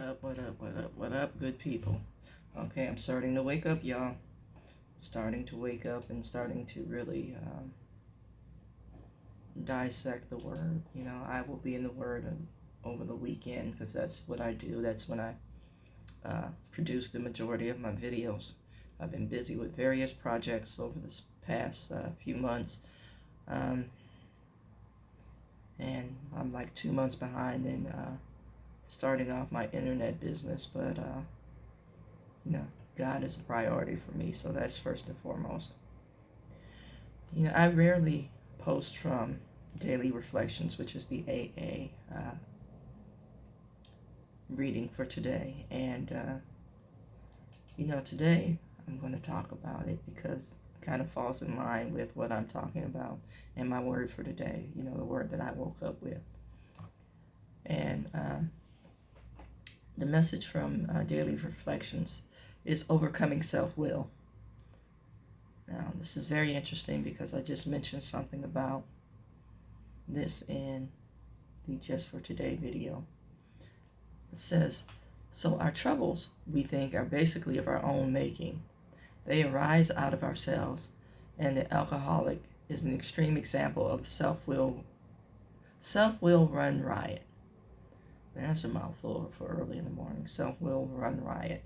up, what up, what up, what up, good people? Okay, I'm starting to wake up, y'all. Starting to wake up and starting to really dissect the Word. I will be in the Word over the weekend because that's what I do. That's when I produce the majority of my videos. I've been busy with various projects over this past few months. Um, and I'm like 2 months behind in starting off my internet business, but you know, God is a priority for me, so that's first and foremost. I rarely post from Daily Reflections, which is the AA reading for today, and today I'm going to talk about it because it kind of falls in line with what I'm talking about and my word for today, the word that I woke up with. And the message from Daily Reflections is overcoming self-will. Now, this is very interesting because I just mentioned something about this in the Just for Today video. It says, so our troubles, we think, are basically of our own making. They arise out of ourselves, and the alcoholic is an extreme example of self-will run riot. That's a mouthful for early in the morning. Self-will run riot.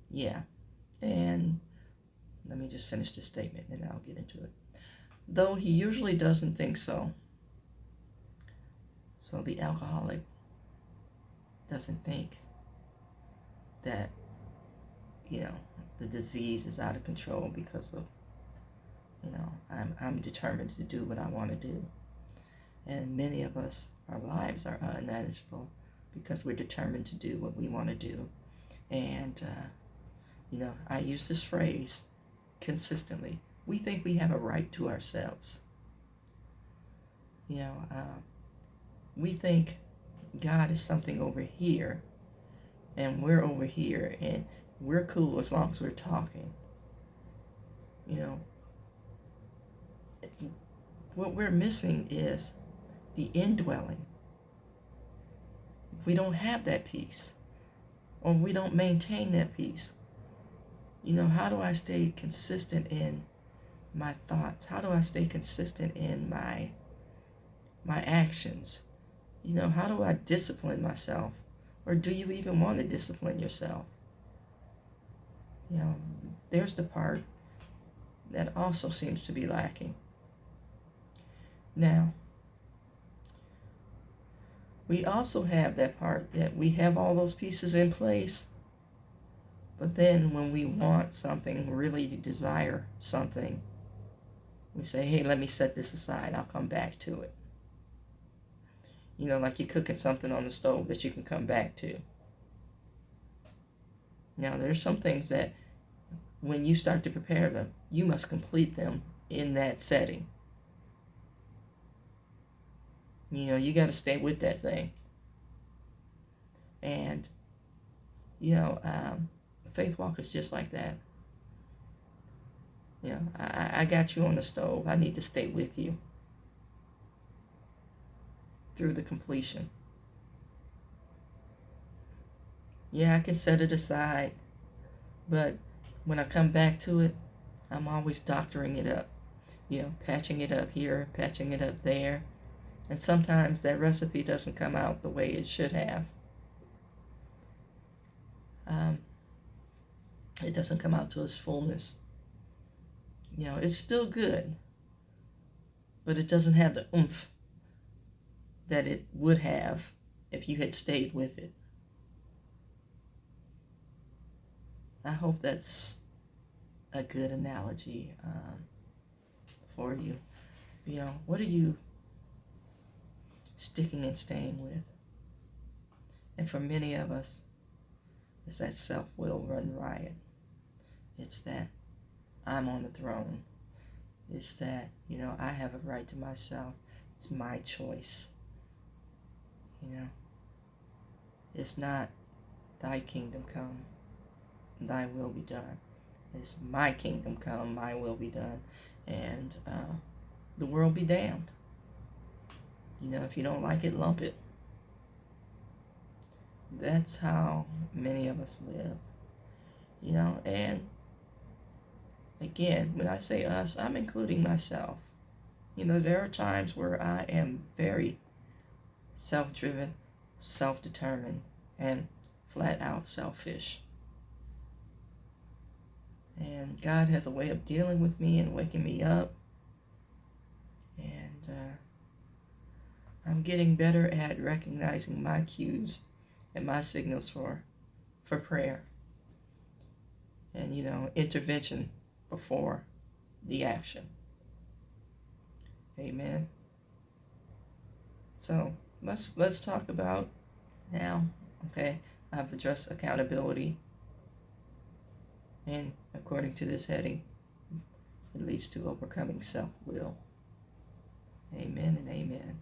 Yeah. And let me just finish this statement and I'll get into it. Though he usually doesn't think so. So the alcoholic doesn't think that, the disease is out of control because of, I'm determined to do what I want to do. And many of us, our lives are unmanageable because we're determined to do what we want to do. And, I use this phrase consistently. We think we have a right to ourselves. We think God is something over here and we're over here and we're cool as long as we're talking. What we're missing is the indwelling. If we don't have that peace, or we don't maintain that peace, how do I stay consistent in my thoughts? How do I stay consistent in my actions? How do I discipline myself? Or do you even want to discipline yourself? There's the part that also seems to be lacking. Now, we also have that part that we have all those pieces in place, but then when we want something, really desire something, we say, hey, let me set this aside. I'll come back to it. Like you're cooking something on the stove that you can come back to. Now, there's some things that when you start to prepare them, you must complete them in that setting. You got to stay with that thing. And, faith walk is just like that. I got you on the stove. I need to stay with you through the completion. Yeah, I can set it aside, but when I come back to it, I'm always doctoring it up. Patching it up here, patching it up there. And sometimes that recipe doesn't come out the way it should have. It doesn't come out to its fullness. It's still good, but it doesn't have the oomph that it would have if you had stayed with it. I hope that's a good analogy for you. What are you sticking and staying with? And for many of us, it's that self-will run riot. It's that I'm on the throne. It's that, I have a right to myself. It's my choice. It's not thy kingdom come, thy will be done. It's my kingdom come, my will be done. And the world be damned. If you don't like it, lump it. that's how many of us live, and again, when I say us, I'm including myself. There are times where I am very self-driven, self-determined, and flat out selfish. And God has a way of dealing with me and waking me up. And I'm getting better at recognizing my cues and my signals for prayer. And, intervention before the action. Amen. So let's talk about now. Okay, I've addressed accountability, and according to this heading, it leads to overcoming self-will. Amen and amen.